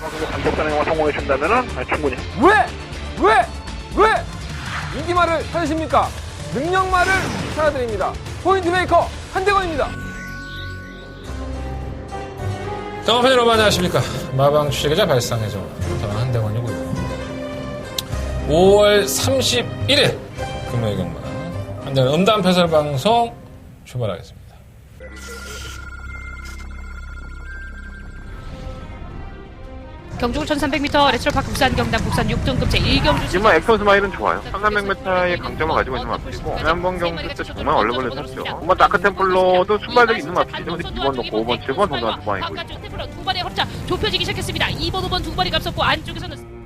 정도 단독 단행만 성공해 준다면은 충분히. 왜 인기말을 찾으십니까? 능력말을 찾아드립니다. 포인트 메이커 한대건입니다. 경험팬 여러분 안녕하십니까. 마방 취재기자 발상의 종 저는 한대건이고요. 5월 31일 금요일 경마 한대건 음담 패설 방송 출발하겠습니다. 경주고 1300m 레츠로파크 부산 경남 국산 6등급 제1경주 지금 액션 스마일은 좋아요. 1300m의 강점을 가지고 있는 마필이고 지난번 경주 때 정말 얼레벌레 탔죠. 한번 다크템플러도 순발력이 있는 마필이죠. 근데 2번 놓고 5번, 7번 동반 두 방이고 두 번의 허리자 좁혀지기 시작했습니다. 2번, 5번 두 번이 앞섰고 안쪽에서는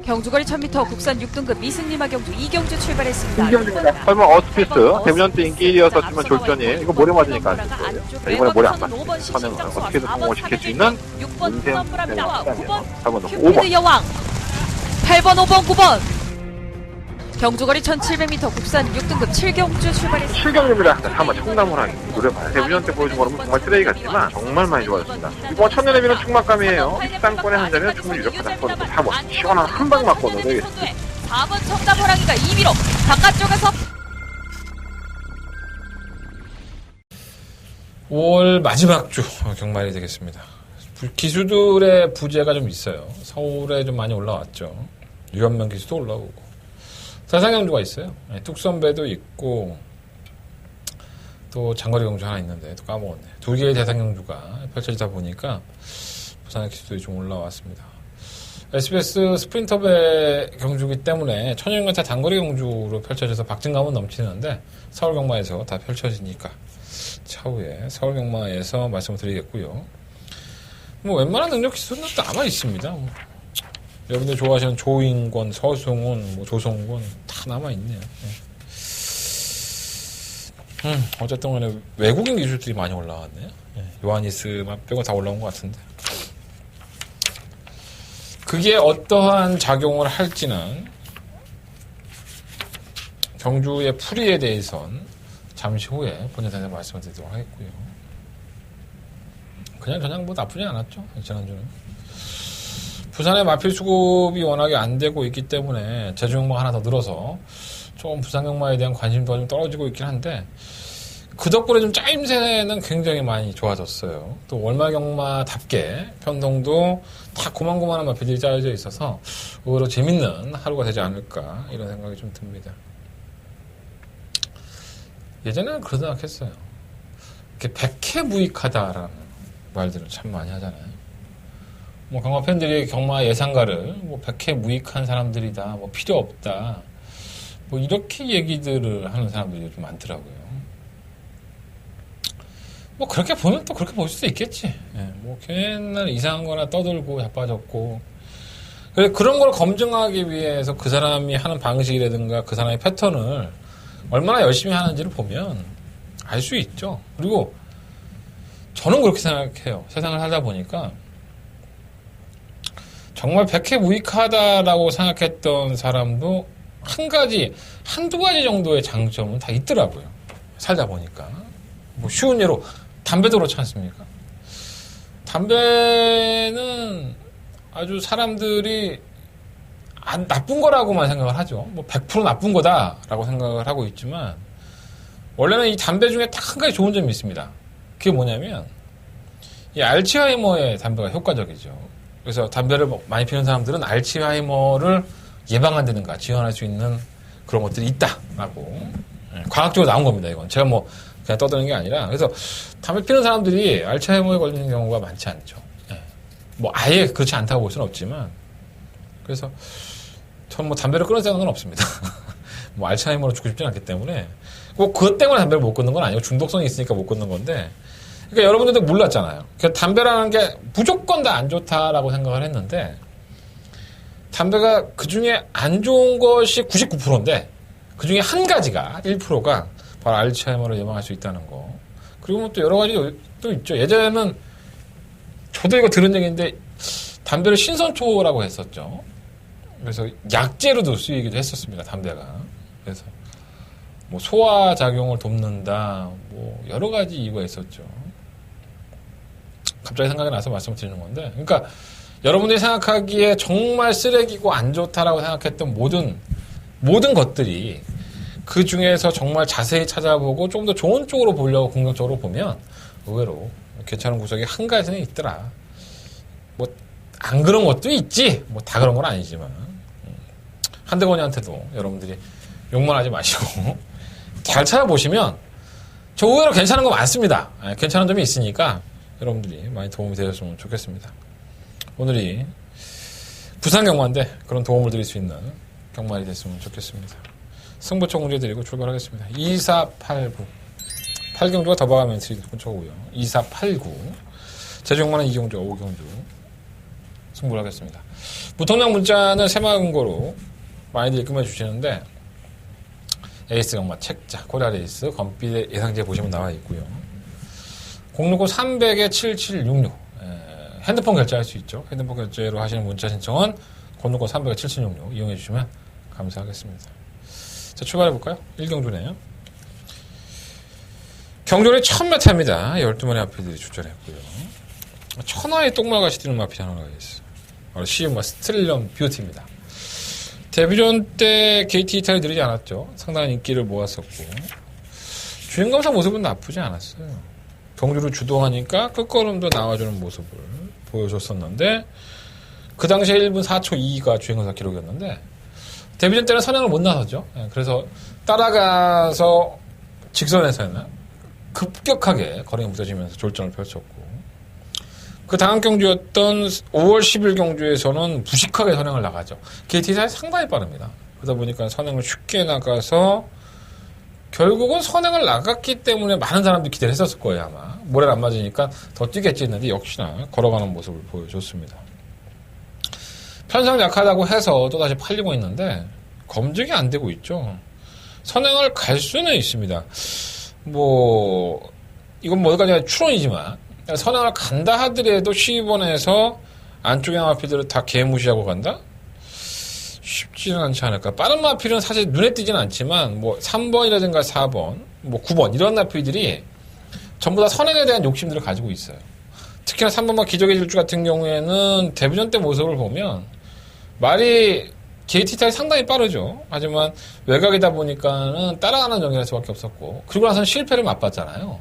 경주거리 1000m 국산 6등급 미승리마 경주 2경주 출발했습니다. 이경주입니다. 설마 어스피스 데뷔전 때 인기였었지만 졸전이에요. 이거 모래 맞으니까 안 됐어요. 이번에 모래 안 맞습니다. 선행을 어떻게든 성공시킬 수 있는 6번 선불합니다. 9번 8번 놓고 큐피드 5번. 여왕 8번 5번 9번 경주거리 1700m 국산 6등급 7경주 출발했습니다. 7경주입니다. 한번 청담호랑이 노려봐요. 데뷔전 때 보여준 거는 정말 쓰레기 같지만 정말 많이 좋아졌습니다. 이번 천년의 비는 충막감이에요. 입상권에 한 잔이면 충분히 유력하다. 4번 시원한 한 방 맞고 노려야겠습니다. 4번 청담호랑이가 2위로 바깥쪽에서 5월 마지막 주 경말이 되겠습니다. 기수들의 부재가 좀 있어요. 서울에 좀 많이 올라왔죠. 유현명 기수도 올라오고 대상경주가 있어요. 뚝선배도 있고 또 장거리 경주 하나 있는데 또 까먹었네. 두 개의 대상경주가 펼쳐지다 보니까 부산의 기수들이 좀 올라왔습니다. SBS 스프린터배 경주기 때문에 천연경차 단거리 경주로 펼쳐져서 박진감은 넘치는데 서울 경마에서 다 펼쳐지니까 차후에 서울 경마에서 말씀을 드리겠고요. 뭐 웬만한 능력 기수는 또 남아 있습니다. 여러분들 좋아하시는 조인권, 서승훈, 뭐 조성권 다 남아 있네요. 어쨌든 간에 외국인 기술들이 많이 올라왔네요. 요하니스만 빼고 다 올라온 것 같은데. 그게 어떠한 작용을 할지는 경주의 풀이에 대해선 잠시 후에 본연에서 말씀을 드리도록 하겠고요. 그냥 뭐 나쁘지 않았죠. 지난주는. 부산의 마필 수급이 워낙에 안 되고 있기 때문에 제주경마가 하나 더 늘어서 조금 부산 경마에 대한 관심도가 좀 떨어지고 있긴 한데 그 덕분에 좀 짜임새는 굉장히 많이 좋아졌어요. 또 월말 경마답게 편성도 다 고만고만한 마필들이 짜여져 있어서 오히려 재밌는 하루가 되지 않을까 이런 생각이 좀 듭니다. 예전에는 그런 생각했어요. 이렇게 백해무익하다라는 말들을 참 많이 하잖아요. 뭐 경마 팬들이 경마 예상가를 뭐 백해무익한 사람들이다, 뭐 필요 없다, 뭐 이렇게 얘기들을 하는 사람들이 좀 많더라고요. 뭐 그렇게 보면 또 그렇게 볼 수도 있겠지. 뭐 맨날 이상한 거나 떠들고 자빠졌고 그런 걸 검증하기 위해서 그 사람이 하는 방식이라든가 그 사람의 패턴을 얼마나 열심히 하는지를 보면 알 수 있죠. 그리고 저는 그렇게 생각해요. 세상을 살다 보니까 정말 백해무익하다라고 생각했던 사람도 한두 가지 정도의 장점은 다 있더라고요. 살다 보니까. 뭐 쉬운 예로 담배도 그렇지 않습니까? 담배는 아주 사람들이 나쁜 거라고만 생각을 하죠. 뭐 100% 나쁜 거다라고 생각을 하고 있지만 원래는 이 담배 중에 딱 한 가지 좋은 점이 있습니다. 그게 뭐냐면 이 알츠하이머의 담배가 효과적이죠. 그래서 담배를 많이 피우는 사람들은 알츠하이머를 예방한다든가 지원할 수 있는 그런 것들이 있다라고 과학적으로 나온 겁니다. 이건 제가 뭐 그냥 떠드는 게 아니라 그래서 담배 피우는 사람들이 알츠하이머에 걸리는 경우가 많지 않죠. 뭐 아예 그렇지 않다고 볼 수는 없지만 그래서 전 뭐 담배를 끊을 생각은 없습니다. 뭐 알츠하이머로 죽고 싶지는 않기 때문에 꼭 그것 때문에 담배를 못 끊는 건 아니고 중독성이 있으니까 못 끊는 건데 그러니까 여러분들도 몰랐잖아요. 그러니까 담배라는 게 무조건 다 안 좋다라고 생각을 했는데 담배가 그중에 안 좋은 것이 99%인데 그중에 한 가지가 1%가 바로 알츠하이머를 예방할 수 있다는 거. 그리고 또 여러 가지 또 있죠. 예전에는 저도 이거 들은 얘기인데 담배를 신선초라고 했었죠. 그래서 약재로도 쓰이기도 했었습니다. 담배가. 그래서 뭐 소화 작용을 돕는다. 뭐 여러 가지 이유가 있었죠. 갑자기 생각이 나서 말씀을 드리는 건데, 그러니까 여러분들이 생각하기에 정말 쓰레기고 안 좋다라고 생각했던 모든 것들이 그 중에서 정말 자세히 찾아보고 좀 더 좋은 쪽으로 보려고 긍정적으로 보면 의외로 괜찮은 구석이 한 가지는 있더라. 뭐 안 그런 것도 있지. 뭐 다 그런 건 아니지만 한대건이한테도 여러분들이 욕만 하지 마시고 잘 찾아보시면 저 의외로 괜찮은 거 많습니다. 괜찮은 점이 있으니까 여러분들이 많이 도움이 되셨으면 좋겠습니다. 오늘이 부산 경마인데 그런 도움을 드릴 수 있는 경마이 됐으면 좋겠습니다. 승부처 공개 드리고 출발하겠습니다. 2489 8경주가 더바가 멘트리 근처고요. 2489 제주경마는 이경주, 오경주 승부를 하겠습니다. 무통령 문자는 새마을금고로 많이들 입금해 주시는데 에이스 경마 책자, 코리아 레이스, 건빛의 예상제 보시면 나와 있고요. 069 300에 7766 핸드폰 결제할 수 있죠. 핸드폰 결제로 하시는 문자 신청은 069 300에 7766 이용해 주시면 감사하겠습니다. 자, 출발해 볼까요? 1경주네요. 경주의 첫 메타입니다. 12마리 마필들이 출전했고요. 천하의 똥말같이 뛰는 마필 하나가 있어요. 바로 시음과 스트릴럼 뷰티입니다. 데뷔전 때 게이트 이탈이 느리지 않았죠. 상당한 인기를 모았었고 주행검사 모습은 나쁘지 않았어요. 경주를 주도하니까 끝걸음도 나와주는 모습을 보여줬었는데 그 당시에 1분 4초 2가 주행검사 기록이었는데 데뷔전 때는 선행을 못 나섰죠. 그래서 따라가서 직선에서는 급격하게 거리가 무뎌지면서 졸전을 펼쳤고 그 다음 경주였던 5월 10일 경주에서는 무식하게 선행을 나가죠. 게이트가 상당히 빠릅니다. 그러다 보니까 선행을 쉽게 나가서 결국은 선행을 나갔기 때문에 많은 사람들이 기대를 했었을 거예요. 아마 모래를 안 맞으니까 더 뛰겠지 했는데 역시나 걸어가는 모습을 보여줬습니다. 편성 약하다고 해서 또다시 팔리고 있는데 검증이 안 되고 있죠. 선행을 갈 수는 있습니다. 뭐 이건 뭐가 아니라 추론이지만 선행을 간다 하더라도 12번에서 안쪽에 마필들을 다 개무시하고 간다? 쉽지는 않지 않을까. 빠른 마필은 사실 눈에 띄지는 않지만 뭐 3번이라든가 4번, 뭐 9번 이런 마필들이 전부 다 선행에 대한 욕심들을 가지고 있어요. 특히나 3번마 기적의 질주 같은 경우에는 데뷔전 때 모습을 보면 말이 게이트 이탈이 상당히 빠르죠. 하지만 외곽이다 보니까는 따라가는 전개할 수밖에 없었고 그리고 나서는 실패를 맛봤잖아요.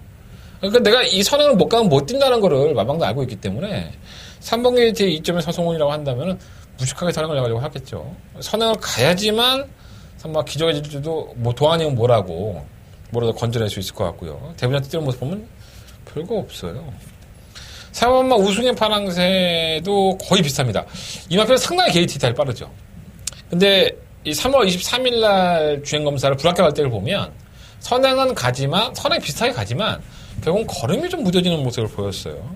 그러니까 내가 이 선행을 못 가면 못 뛴다는 거를 마방도 알고 있기 때문에 3번 게이트의 2점의 서성훈이라고 한다면 무식하게 선행을 해가지고 하겠죠. 선행을 가야지만 3번 기적의 질주도 뭐 도안이면 뭐라도 건져낼 수 있을 것 같고요. 데뷔전 때 뛰는 모습 보면 별거 없어요. 4번마 우승의 파랑새도 거의 비슷합니다. 이 마필은 상당히 게이트 이탈이 빠르죠. 근데 이 3월 23일 날 주행검사를 불합격할 때를 보면 선행 비슷하게 가지만 결국은 걸음이 좀 무뎌지는 모습을 보였어요.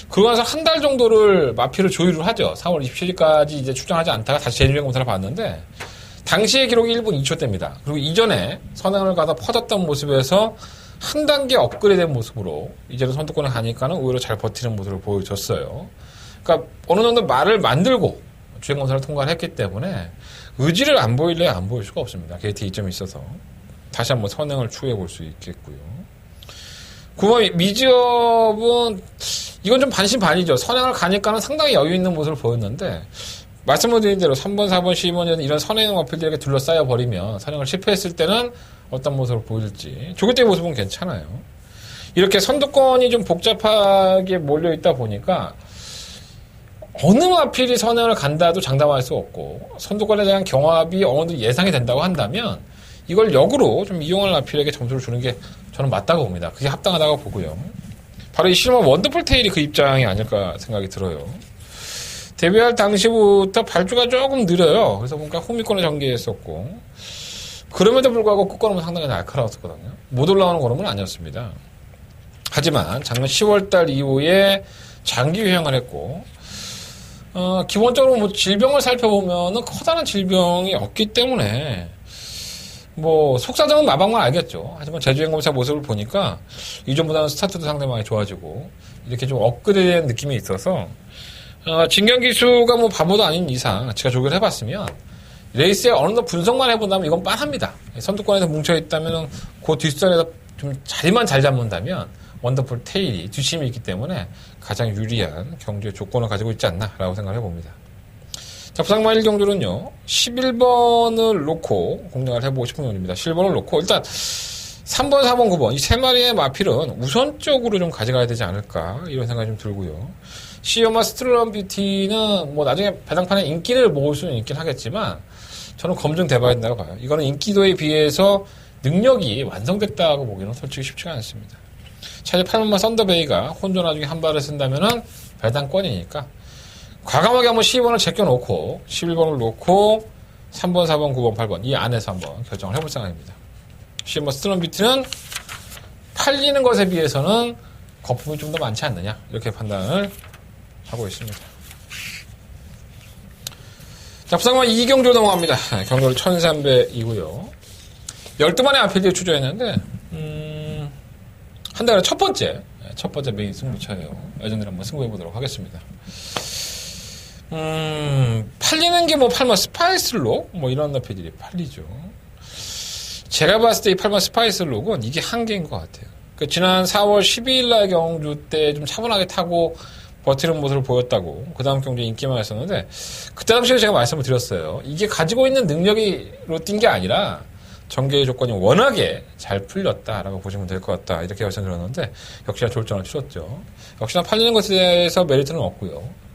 그러고 나서 한 달 정도를 마필을 조율을 하죠. 4월 27일까지 이제 출전하지 않다가 다시 재주행검사를 봤는데 당시의 기록이 1분 2초대입니다. 그리고 이전에 선행을 가다 퍼졌던 모습에서 한 단계 업그레이드된 모습으로 이제는 선두권에 가니까는 오히려 잘 버티는 모습을 보여줬어요. 그러니까 어느 정도 말을 만들고 주행검사를 통과를 했기 때문에 의지를 안 보일래야 안 보일 수가 없습니다. 게이트 2점이 있어서 다시 한번 선행을 추구해 볼 수 있겠고요. 9번 미지업은 이건 좀 반신반의죠. 선행을 가니까는 상당히 여유 있는 모습을 보였는데 말씀을 드린 대로 3번, 4번, 12번 이런 선행 어필들에게 둘러싸여 버리면 선행을 실패했을 때는 어떤 모습을 보일지 조기 때의 모습은 괜찮아요. 이렇게 선두권이 좀 복잡하게 몰려있다 보니까 어느 마필이 선행을 간다도 장담할 수 없고 선두권에 대한 경합이 어느 정도 예상이 된다고 한다면 이걸 역으로 좀 이용할 마필에게 점수를 주는 게 저는 맞다고 봅니다. 그게 합당하다고 보고요. 바로 이 실버 원더풀 테일이 그 입장이 아닐까 생각이 들어요. 데뷔할 당시부터 발주가 조금 느려요. 그래서 뭔가 후미권을 전개했었고 그럼에도 불구하고 끝걸음은 상당히 날카로웠었거든요. 못 올라오는 걸음은 아니었습니다. 하지만 작년 10월달 이후에 장기 유행을 했고 기본적으로 뭐 질병을 살펴보면은 커다란 질병이 없기 때문에 뭐 속사정은 마방만 알겠죠. 하지만 제주행검사 모습을 보니까 이전보다는 스타트도 상당히 많이 좋아지고 이렇게 좀 업그레이드된 느낌이 있어서 진경기수가 뭐 바보도 아닌 이상 제가 조교를 해봤으면 레이스에 어느 정도 분석만 해본다면 이건 빤합니다. 선두권에서 뭉쳐있다면 그 뒷선에서 좀 자리만 잘 잡는다면 원더풀 테일이 뒷심이 있기 때문에 가장 유리한 경주의 조건을 가지고 있지 않나라고 생각을 해봅니다. 자, 부상마 1경주는요, 11번을 놓고 공략을 해보고 싶은 경우입니다. 11번을 놓고, 일단, 3번, 4번, 9번, 이 세 마리의 마필은 우선적으로 좀 가져가야 되지 않을까, 이런 생각이 좀 들고요. 시어마 스트롤런 뷰티는 뭐 나중에 배당판에 인기를 모을 수는 있긴 하겠지만, 저는 검증돼봐야 된다고 봐요. 이거는 인기도에 비해서 능력이 완성됐다고 보기는 솔직히 쉽지가 않습니다. 차라리 8번마 썬더베이가 혼전 와중에 한 발을 쓴다면은 배당권이니까, 과감하게 한번 12번을 제껴놓고 11번을 놓고 3번, 4번, 9번, 8번 이 안에서 한번 결정을 해볼 생각입니다. 시어마 스트론 비트는 팔리는 것에 비해서는 거품이 좀 더 많지 않느냐 이렇게 판단을 하고 있습니다. 자, 부상마 2경주로 넘어갑니다. 경주를 1300이고요. 12만의 아필드에 추저했는데 한 달에 첫 번째 메인 승부차예요. 예전에 한번 승부해보도록 하겠습니다. 팔리는 게 뭐 8마 스파이스록 뭐 이런 나필들이 팔리죠. 제가 봤을 때 이 8마 스파이스록은 이게 한계인 것 같아요. 그러니까 지난 4월 12일 날 경주 때 좀 차분하게 타고 버티는 모습을 보였다고 그 다음 경주에 인기만 했었는데 그때 당시에 제가 말씀을 드렸어요. 이게 가지고 있는 능력으로 뛴 게 아니라 전개의 조건이 워낙에 잘 풀렸다라고 보시면 될 것 같다 이렇게 말씀드렸는데 역시나 졸전을 치렀죠. 역시나 팔리는 것에 대해서 메리트는 없고요.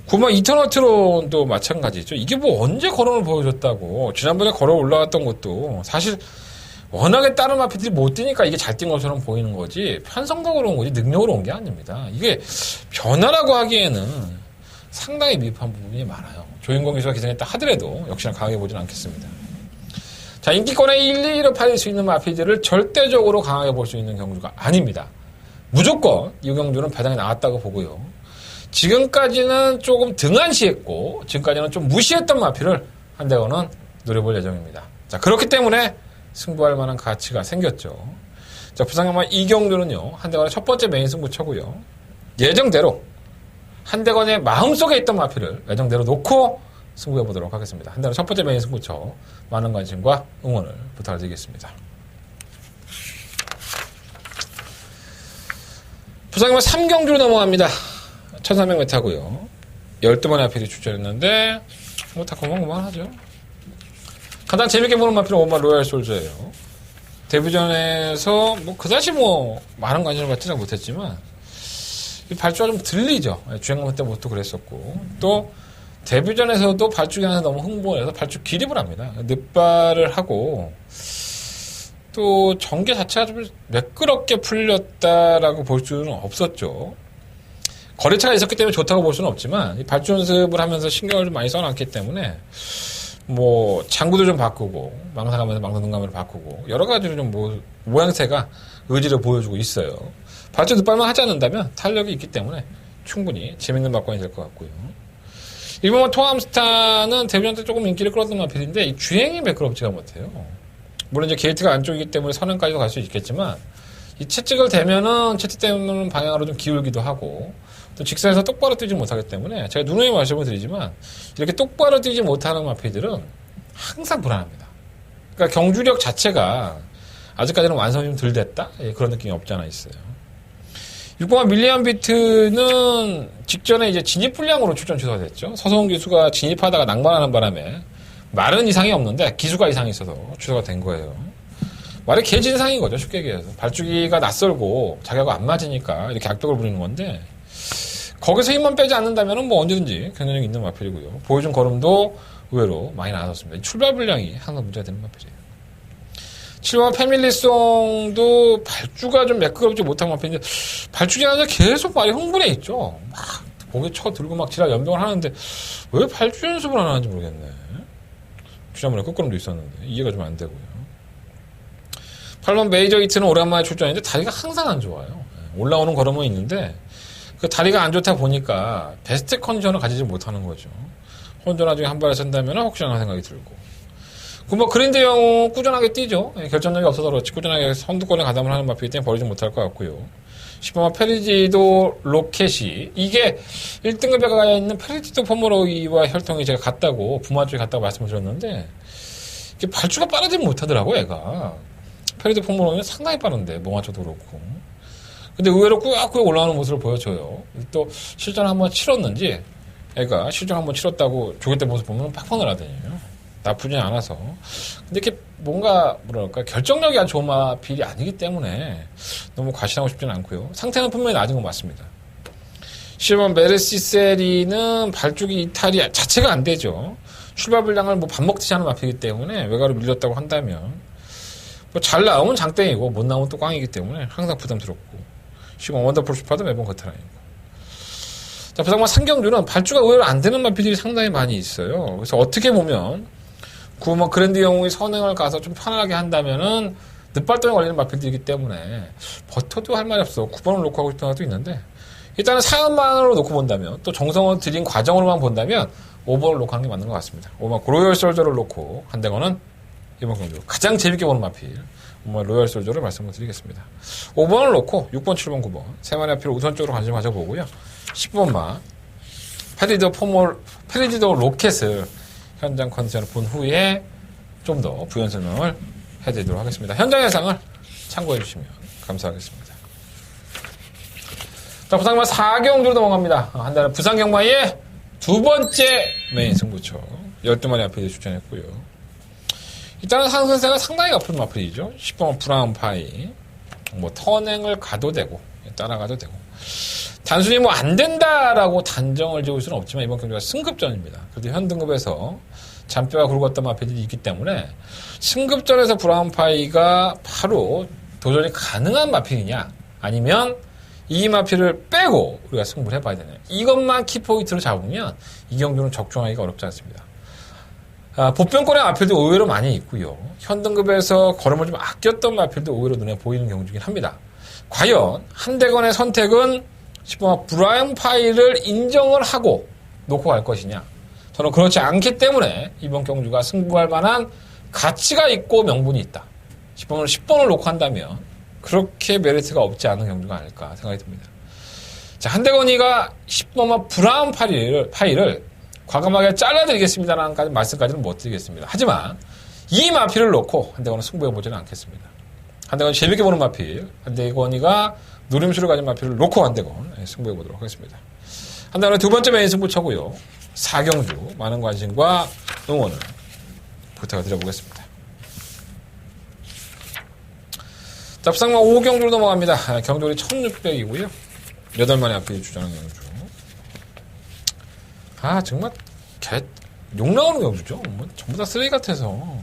9번 이터널트론도 마찬가지죠. 이게 뭐 언제 걸음을 보여줬다고. 지난번에 걸어 올라갔던 것도 사실 워낙에 다른 마피들이 못 뛰니까 이게 잘 뛴 것처럼 보이는 거지 편성적으로 온 거지 능력으로 온 게 아닙니다. 이게 변화라고 하기에는 상당히 미흡한 부분이 많아요. 조인공 기수가 기승했다 하더라도 역시나 강하게 보지는 않겠습니다. 자, 인기권에 1, 2위로 팔릴 수 있는 마피들을 절대적으로 강하게 볼 수 있는 경주가 아닙니다. 무조건 이 경주는 배당이 나왔다고 보고요. 지금까지는 조금 등한시했고 지금까지는 좀 무시했던 마피를 한대건은 노려볼 예정입니다. 자, 그렇기 때문에 승부할 만한 가치가 생겼죠. 자, 부상마 2경주는요 한대건의 첫 번째 메인 승부처고요. 예정대로 한대건의 마음속에 있던 마피를 예정대로 놓고 승부해보도록 하겠습니다. 한대건 첫 번째 메인 승부처 많은 관심과 응원을 부탁드리겠습니다. 부상마 3경주로 넘어갑니다. 1300m고요. 12번의 아필이 출전했는데 뭐 다 고만고만하죠. 가장 재밌게 보는 마필은 5번 로얄 솔저예요. 데뷔전에서 뭐 그다지 뭐 많은 관심을 받지는 못했지만 이 발주가 좀 들리죠. 주행감 때부터 그랬었고 또 데뷔전에서도 발주기 하나 너무 흥분해서 발주 기립을 합니다. 늑발을 하고 또 전개 자체가 좀 매끄럽게 풀렸다라고 볼 수는 없었죠. 거리차가 있었기 때문에 좋다고 볼 수는 없지만 발주 연습을 하면서 신경을 좀 많이 써놨기 때문에 뭐 장구도 좀 바꾸고 망상하면서 망상등감을 바꾸고 여러 가지로 좀 모양새가 의지를 보여주고 있어요. 발주 늑발만 하지 않는다면 탄력이 있기 때문에 충분히 재밌는 막관이 될 것 같고요. 일본은 토암스타는 데뷔전 때 조금 인기를 끌었던 마필인데 이 주행이 매끄럽지가 못해요. 물론 이제 게이트가 안쪽이기 때문에 선행까지도 갈 수 있겠지만 이 채찍을 대면은 채찍 대면 방향으로 좀 기울기도 하고 또 직선에서 똑바로 뛰지 못하기 때문에 제가 누누이 말씀을 드리지만 이렇게 똑바로 뛰지 못하는 마피들은 항상 불안합니다. 그러니까 경주력 자체가 아직까지는 완성이 좀 덜 됐다? 예, 그런 느낌이 없지 않아 있어요. 6번마 밀리언 비트는 직전에 이제 진입 불량으로 출전 취소가 됐죠. 서성훈 기수가 진입하다가 낭만하는 바람에 말은 이상이 없는데 기수가 이상이 있어서 취소가 된 거예요. 말이 개진상인 거죠. 쉽게 얘기해서. 발주기가 낯설고 자기하고 안 맞으니까 이렇게 악벽을 부리는 건데 거기서 힘만 빼지 않는다면 뭐 언제든지 경쟁력이 있는 마필이고요. 보여준 걸음도 의외로 많이 나왔습니다. 출발 분량이 항상 문제가 되는 마필이에요. 7번 패밀리송도 발주가 좀 매끄럽지 못한 마필인데 발주기 하자 계속 말이 흥분해 있죠. 막 고개 쳐 들고 막 지랄 연병을 하는데 왜 발주 연습을 안 하는지 모르겠네. 지난번에 끝걸음도 있었는데 이해가 좀 안 되고요. 8번 메이저 히트는 오랜만에 출전했는데 다리가 항상 안 좋아요. 올라오는 걸음은 있는데 그 다리가 안 좋다 보니까 베스트 컨디션을 가지지 못하는 거죠. 혼자 나중에 한 발을 쓴다면 혹시나 생각이 들고. 뭐 그린드 형 꾸준하게 뛰죠. 결정력이 없어서 그렇지 꾸준하게 선두권에 가담을 하는 마피이기 때문에 버리지 못할 것 같고요. 10번마 페리지도 로켓이 이게 1등급에 가 있는 페리지도 포모로이와 혈통이 제가 같다고 부마 쪽에 같다고 말씀을 드렸는데 이게 발주가 빠르지 못하더라고 애가. 페리지도 포모로이는 상당히 빠른데 몽화 쪽도 그렇고 근데 의외로 꾸역꾸역 올라오는 모습을 보여줘요. 또 실전 한번 치렀는지 애가 실전 한번 치렀다고 조개 때 모습 보면 팍팍 날아다녀요. 나쁘진 않아서. 근데 이렇게 뭔가 뭐랄까 결정력이 아주 좋은 마필이 아니기 때문에 너무 과신하고 싶지는 않고요. 상태는 분명히 낮은 건 맞습니다. 실버 메르시세리는 발주기 이탈이 자체가 안 되죠. 출발 분량을 뭐 밥 먹듯이 하는 마필이기 때문에 외곽으로 밀렸다고 한다면 뭐 잘 나오면 장땡이고 못 나오면 또 꽝이기 때문에 항상 부담스럽고 실버 원더풀 슈퍼도 매번 그렇더라고요. 자, 부상마 상경주는 발주가 의외로 안 되는 마필들이 상당히 많이 있어요. 그래서 어떻게 보면 뭐 그랜드 영웅이 선행을 가서 좀 편하게 한다면은 늦발동에 걸리는 마필들이기 때문에 버텨도 할 말이 없어. 9번을 놓고 하고 싶은 것도 있는데 일단은 사연만으로 놓고 본다면 또 정성을 들인 과정으로만 본다면 5번을 놓고 하는 게 맞는 것 같습니다. 5번 로열 솔저를 놓고 한대거는 이번 경주 가장 재밌게 보는 마필 로열 솔저를 말씀을 드리겠습니다. 5번을 놓고 6번, 7번, 9번 세 마리 마필을 우선적으로 관심 가져보고요. 10번만 페리디도 로켓을 현장 컨디션을 본 후에 좀 더 부연 설명을 해드리도록 하겠습니다. 현장 예상을 참고해 주시면 감사하겠습니다. 자, 부상경마 4경주로 넘어갑니다. 한 달에 부상경마의 두 번째 메인 승부처 12마리 마필이 출전했고요. 일단은 상승세가 상당히 높은 마필이죠. 10번 브라운 파이 뭐 턴행을 가도 되고 따라가도 되고 단순히 뭐 안 된다라고 단정을 지을 수는 없지만 이번 경기가 승급전입니다. 그래도 현 등급에서 잔뼈가 굵었던 마필들이 있기 때문에 승급전에서 브라운 파이가 바로 도전이 가능한 마필이냐 아니면 이 마필을 빼고 우리가 승부를 해봐야 되냐 이것만 키포인트로 잡으면 이 경주는 적중하기가 어렵지 않습니다. 보편권의 마필도 의외로 많이 있고요. 현 등급에서 걸음을 좀 아꼈던 마필도 의외로 눈에 보이는 경주긴 합니다. 과연 한대건의 선택은 10번 브라운 파이를 인정을 하고 놓고 갈 것이냐 저는 그렇지 않기 때문에 이번 경주가 승부할 만한 가치가 있고 명분이 있다. 10번을 놓고 한다면 그렇게 메리트가 없지 않은 경주가 아닐까 생각이 듭니다. 자, 한대건이가 10번만 브라운 파이를 과감하게 잘라드리겠습니다라는 말씀까지는 못 드리겠습니다. 하지만 이 마필을 놓고 한대건은 승부해보지는 않겠습니다. 한대건 재밌게 보는 마필, 한대건이가 노림수를 가진 마필을 놓고 한대건 승부해보도록 하겠습니다. 한대건은 두 번째 메인 승부처고요. 4경주 많은 관심과 응원을 부탁드려보겠습니다. 자, 부상마 5경주로 넘어갑니다. 경주리 1600이고요. 8마리 앞에 주장하는 경주. 정말 욕 나오는 경주죠. 뭐 전부 다 쓰레기 같아서.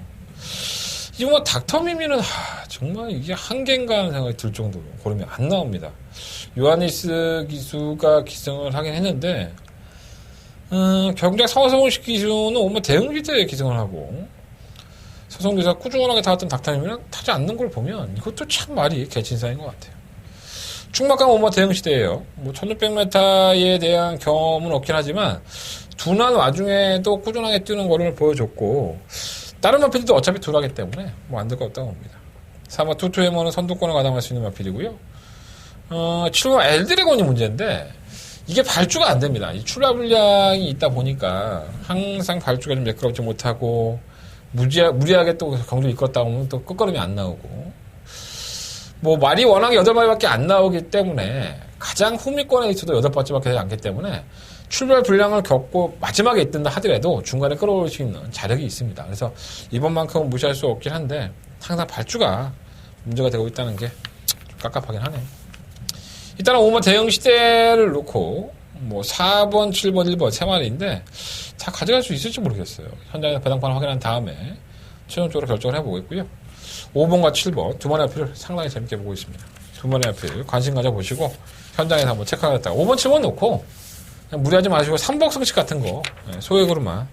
이거 뭐 닥터미미는 정말 이게 한계인가 하는 생각이 들 정도로 고르면 안 나옵니다. 요하니스 기수가 기승을 하긴 했는데 경작 서성식 기수는 오면 대응기대에 기승을 하고 서성기수가 꾸준하게 타왔던 닥터미미는 타지 않는 걸 보면 이것도 참 말이 개친사인 것 같아요. 충막강 오마 대응시대예요. 뭐 1600m에 대한 경험은 없긴 하지만 둔한 와중에도 꾸준하게 뛰는 거를 보여줬고 다른 마필들도 어차피 둔하기 때문에 뭐 안 될 것 없다고 봅니다. 3번 투투해머는 선두권을 가담할 수 있는 마필이고요. 7번 엘드래곤이 문제인데 이게 발주가 안 됩니다. 이 출하 분량이 있다 보니까 항상 발주가 좀 매끄럽지 못하고 무리하게 또 경주 이끌었다 보면 또 끝걸음이 안 나오고 뭐 말이 워낙 8마리밖에 안 나오기 때문에 가장 후미권에 있어도 8번째밖에 되지 않기 때문에 출발 불량을 겪고 마지막에 있든다 하더라도 중간에 끌어올 수 있는 자력이 있습니다. 그래서 이번만큼은 무시할 수 없긴 한데 항상 발주가 문제가 되고 있다는 게 좀 깝깝하긴 하네요. 일단은 5번 대응 시대를 놓고 뭐 4번, 7번, 1번 세 마리인데 다 가져갈 수 있을지 모르겠어요. 현장에서 배당판을 확인한 다음에 최종적으로 결정을 해보겠고요. 5번과 7번 두 마리 앞을 상당히 재밌게 보고 있습니다. 두 마리 앞을 관심 가져보시고 현장에서 한번 체크하겠다가 5번, 7번 놓고 그냥 무리하지 마시고 3복 승식 같은 거 소액으로만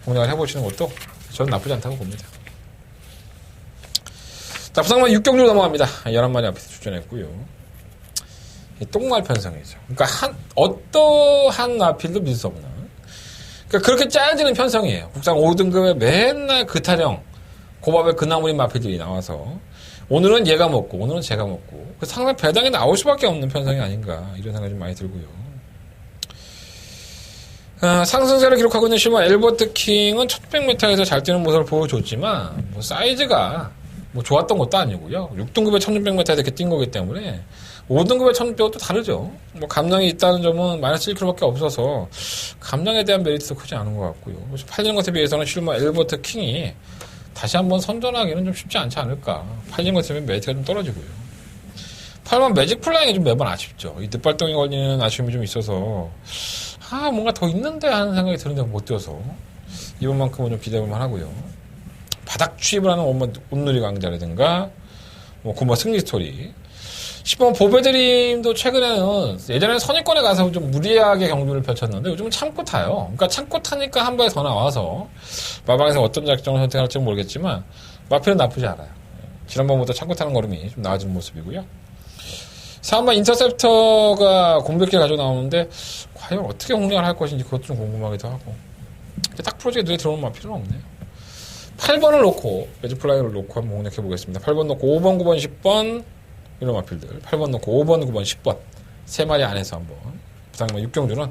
공략을 해보시는 것도 저는 나쁘지 않다고 봅니다. 자, 부상만 6경주로 넘어갑니다. 11마리 앞에서 출전했고요. 똥말 편성이죠. 그러니까 어떠한 마필도 믿을 수 없는. 그러니까 그렇게 짜여지는 편성이에요. 국상 5등급에 맨날 그타령 고밥에 그나물인 마필들이 나와서 오늘은 얘가 먹고 오늘은 제가 먹고 상당히 배당에 나올 수밖에 없는 편성이 아닌가 이런 생각이 좀 많이 들고요. 상승세를 기록하고 있는 실버 엘버트 킹은 1100m에서 잘 뛰는 모습을 보여줬지만 뭐 사이즈가 뭐 좋았던 것도 아니고요. 6등급의 1600m에 이렇게 뛴 거기 때문에 5등급의 1600은 또 다르죠. 뭐 감량이 있다는 점은 마이너스 1kg밖에 없어서 감량에 대한 메리트도 크지 않은 것 같고요. 8년 것에 비해서는 실마 엘버트 킹이 다시 한번 선전하기는 좀 쉽지 않지 않을까. 8년 것에 메리트가 좀 떨어지고요. 8번 매직 플라잉이 좀 매번 아쉽죠. 이 늦발동에 걸리는 아쉬움이 좀 있어서 뭔가 더 있는데 하는 생각이 드는데 못 뛰어서 이번만큼은 좀 기대해볼만 하고요. 바닥 취입을 하는 온누리 강자라든가 뭐 9번 승리 스토리 10번 보배드림도 최근에는 예전에는 선입권에 가서 좀 무리하게 경주를 펼쳤는데 요즘은 참고 타요. 그러니까 참고 타니까 한 발에 더 나와서 마방에서 어떤 작전을 선택할지 모르겠지만 마필은 나쁘지 않아요. 지난번보다 참고 타는 걸음이 좀 나아진 모습이고요. 3번 인터셉터가 공백기를 가지고 나오는데 과연 어떻게 공략을 할 것인지 그것도 좀 궁금하기도 하고 딱 프로젝트에 눈에 들어오는 마필은 없네요. 8번을 놓고 매직 플라이어를 놓고 한번 공략해 보겠습니다. 8번 놓고 5번, 9번, 10번 이런 마필들 8번 놓고 5번, 9번, 10번 3마리 안에서 한번 부상만 6경주는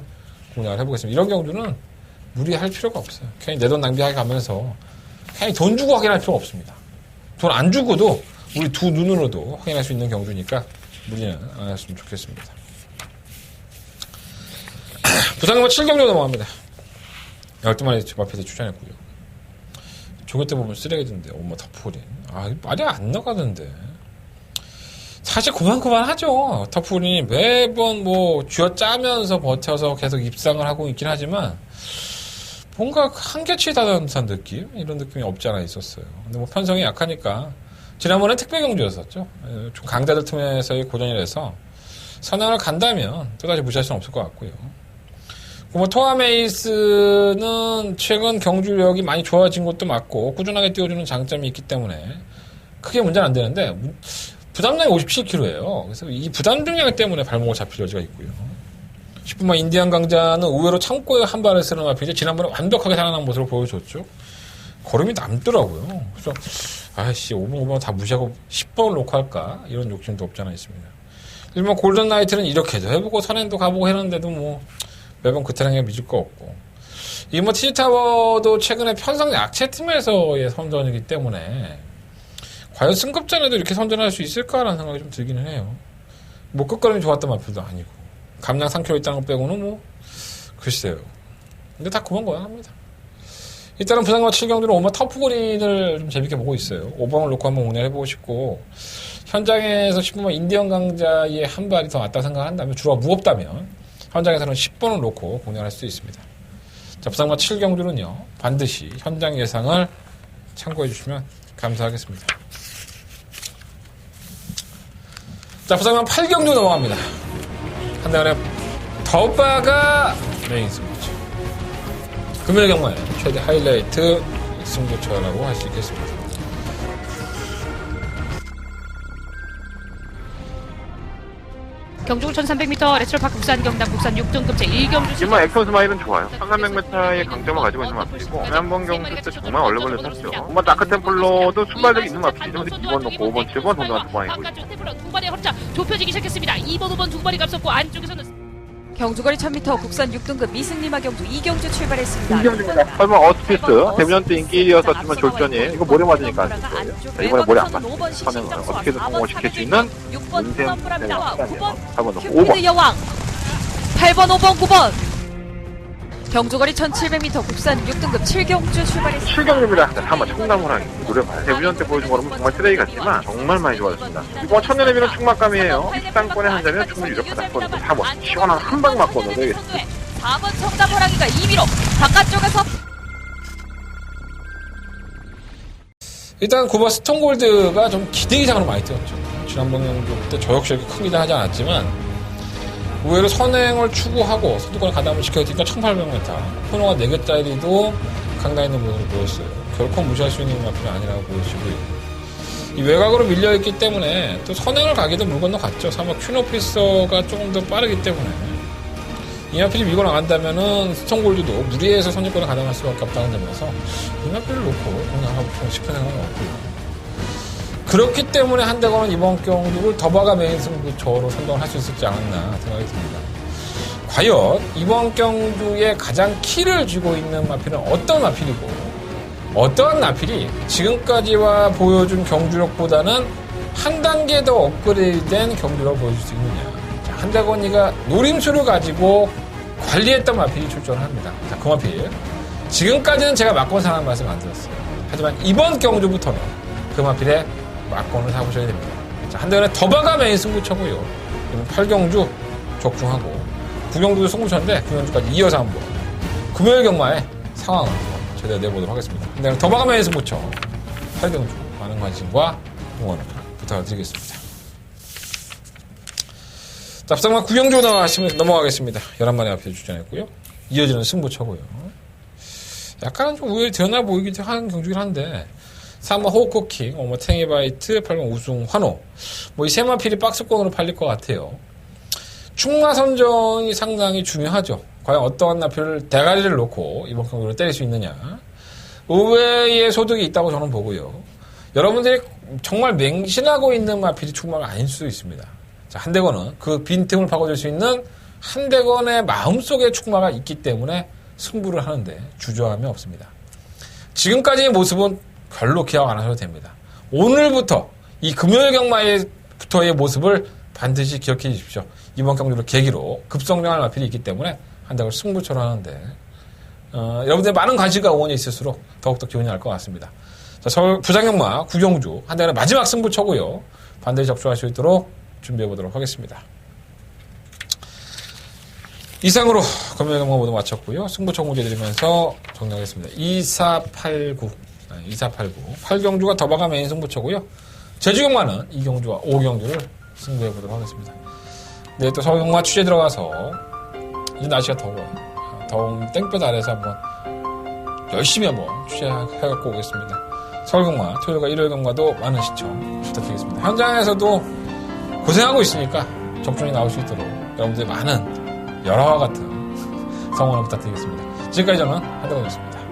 공략을 해보겠습니다. 이런 경주는 무리할 필요가 없어요. 괜히 내 돈 낭비하게 가면서 괜히 돈 주고 확인할 필요가 없습니다. 돈 안 주고도 우리 두 눈으로도 확인할 수 있는 경주니까 무리는 안 했으면 좋겠습니다. 부상만 7경주 넘어갑니다. 12마리 마필에 추천했고요. 조개 때 보면 쓰레기던데 엄마 터프린 말이 안 나가던데 사실 그만하죠. 터프린이 매번 뭐 쥐어짜면서 버텨서 계속 입상을 하고 있긴 하지만 뭔가 한계치에 다다른 느낌 이런 느낌이 없지 않아 있었어요. 근데 뭐 편성이 약하니까 지난번에 특별 경주였었죠. 좀 강자들 틈에서의 고전이라서 선행을 간다면 또다시 무시할 수는 없을 것 같고요. 뭐 토아메이스는 최근 경주력이 많이 좋아진 것도 맞고 꾸준하게 띄워주는 장점이 있기 때문에 크게 문제는 안 되는데 부담량이 57kg예요. 그래서 이 부담 중량 때문에 발목을 잡힐 여지가 있고요. 10분만 인디안 강자는 의외로 창고에 한 발을 쓰는 앞에 지난번에 완벽하게 살아난 모습을 보여줬죠. 걸음이 남더라고요. 그래서 5번, 5번 다 무시하고 10번을 놓고 할까 이런 욕심도 없지 않아 있습니다. 일본 골든 나이트는 이렇게도 해보고 선행도 가보고 했는데도 뭐 매번 그 타령에 믿을 거 없고 이 뭐 티지타워도 최근에 편성 약체 팀에서의 선전이기 때문에 과연 승급전에도 이렇게 선전할 수 있을까라는 생각이 좀 들기는 해요. 뭐 끝걸음이 좋았던 마필도 아니고 감량 3kg 있다는 것 빼고는 뭐 글쎄요. 근데 다 그만합니다. 일단은 부산과 7경주는 오마 터프그린을 좀 재밌게 보고 있어요. 5번을 놓고 한번 운영해보고 싶고 현장에서 10번만 인디언 강자의 한 발이 더 낫다고 생각한다면 주로가 무겁다면 현장에서는 10번을 놓고 공략할 수 있습니다. 자, 부산과 7경주는요 반드시 현장 예상을 참고해 주시면 감사하겠습니다. 자, 부산과 8경주 넘어갑니다. 한달에 더바가 메인 승부처. 금요일 경마의 최대 하이라이트 승부처라고 할 수 있겠습니다. 경주구 1300m 레츠로파크 국산 경남 국산 6등급 제1경주 지금 액션 스마일은 좋아요. 1300m의 강점을 가지고 있는 마필이고 지난번 경주 때 정말 얼레벌레 탔죠. 정말 다크템플러도 순발력이 있는 마필이죠. 2번 놓고 5번, 7번, 동등한 두 방이고 두 발의 허리차 좁혀지기 시작했습니다. 2번, 5번 두 발이 앞섰고 안쪽에서는 경주거리 1000m 국산 6등급 미승리마 경주 2경주 출발했습니다. 설마 어스피스 데뷔년 때 인기였었지만 졸전이에요. 이거 모래 맞으니까 안 쓸 거예요. 자, 이번에 모래 안 맞죠. 선행을 어떻게든 성공시킬 수 있는 인생 8번 놓고 5번 여왕 8번, 5번, 9번 경주거리 1700m 국산 6등급 7경주 출발했습니다. 7경주입니다. 자, 한번 청담호랑이 노려봐요. 데뷔년 때 보여준 거는 정말 쓰레기 같지만 정말 많이 좋아졌습니다. 이번 천년의 비는 충막감이에요. 입상권에 한 자면 충분히 유력하다. 그것도 4번 시원한 한 방 맞고 넣어야겠습니다. 4번 청담호랑이가 2위로 바깥쪽에서 일단 9번 스톤골드가 좀 기대 이상으로 많이 뛰었죠. 지난번 경주 때 저 역시 이렇게 큰 기대하지 않았지만 의외로 선행을 추구하고 선두권을 가담을 시켜주니까 1800m 코너가 4개짜리도 강단 있는 모습을 보였어요. 결코 무시할 수 있는 마필은 아니라고 보여지고요. 이 외곽으로 밀려있기 때문에 또 선행을 가기도 물 건너 갔죠. 사실 퀸오피서가 조금 더 빠르기 때문에 이 마필이 밀고 나간다면은 스톤골드도 무리해서 선두권을 가담할 수밖에 없다는 점에서 이 마필을 놓고 공략하고 싶은 생각은 없고요. 그렇기 때문에 한대건은 이번 경주를 더바가 메인 승부처로 선정을 할 수 있을지 않았나 생각이 듭니다. 과연 이번 경주에 가장 키를 쥐고 있는 마필은 어떤 마필이고 어떠한 나필이 지금까지와 보여준 경주력보다는 한 단계 더 업그레이드된 경주력을 보여줄 수 있느냐. 자, 한대건이가 노림수를 가지고 관리했던 마필이 출전을 합니다. 자, 그 마필. 지금까지는 제가 막권 사는 말씀 안 드렸어요. 하지만 이번 경주부터는 그 마필에 막권을 사보셔야 됩니다. 자, 한대건의 더바가 메인 승부처고요. 8경주 적중하고 9경주도 승부처인데 9경주까지 이어서 한번 금요일 경마의 상황을 제대로 내보도록 하겠습니다. 한대건의 더바가 메인 승부처 8경주 많은 관심과 응원을 부탁드리겠습니다. 자, 앞서만 9경주 넘어가겠습니다. 11마리 앞에 출전했고요. 이어지는 승부처고요. 약간은 좀 우열이 드러나 보이기도 하는 경주긴 한데 3번 호크킹, 5번 탱이바이트, 8번 우승 환호 뭐 이 세 마필이 박스권으로 팔릴 것 같아요. 충마 선정이 상당히 중요하죠. 과연 어떠한 나필을 대가리를 놓고 이번 경주를 때릴 수 있느냐. 의외의 소득이 있다고 저는 보고요. 여러분들이 정말 맹신하고 있는 마필이 충마가 아닐 수도 있습니다. 자, 한대건은 그 빈틈을 파고들 수 있는 한대건의 마음속에 충마가 있기 때문에 승부를 하는데 주저함이 없습니다. 지금까지의 모습은 별로 기억 안 하셔도 됩니다. 오늘부터 이 금요일 경마에부터의 모습을 반드시 기억해 주십시오. 이번 경주를 계기로 급성장할 마필이 있기 때문에 한대건 승부처럼 하는데 여러분들의 많은 관심과 응원이 있을수록 더욱더 기운이 날 것 같습니다. 자, 서울 부산경마 9경주 한대건의 마지막 승부처고요. 반드시 접촉할 수 있도록 준비해 보도록 하겠습니다. 이상으로 금요일 경마 모두 마쳤고요. 승부처 문제 드리면서 정리하겠습니다. 2489 8경주가 더바가 메인 승부처고요. 제주경마는 2경주와 5경주를 승부해 보도록 하겠습니다. 네, 또 서울경마 취재 들어가서 이제 날씨가 더워요. 더운 땡볕 아래서 한번 열심히 한번 취재해갖고 오겠습니다. 서울경마 토요일과 일요일경마도 많은 시청 부탁드리겠습니다. 현장에서도 고생하고 있으니까 적중히 나올 수 있도록 여러분들의 많은 열화와 같은 성원을 부탁드리겠습니다. 지금까지 저는 한대건이었습니다.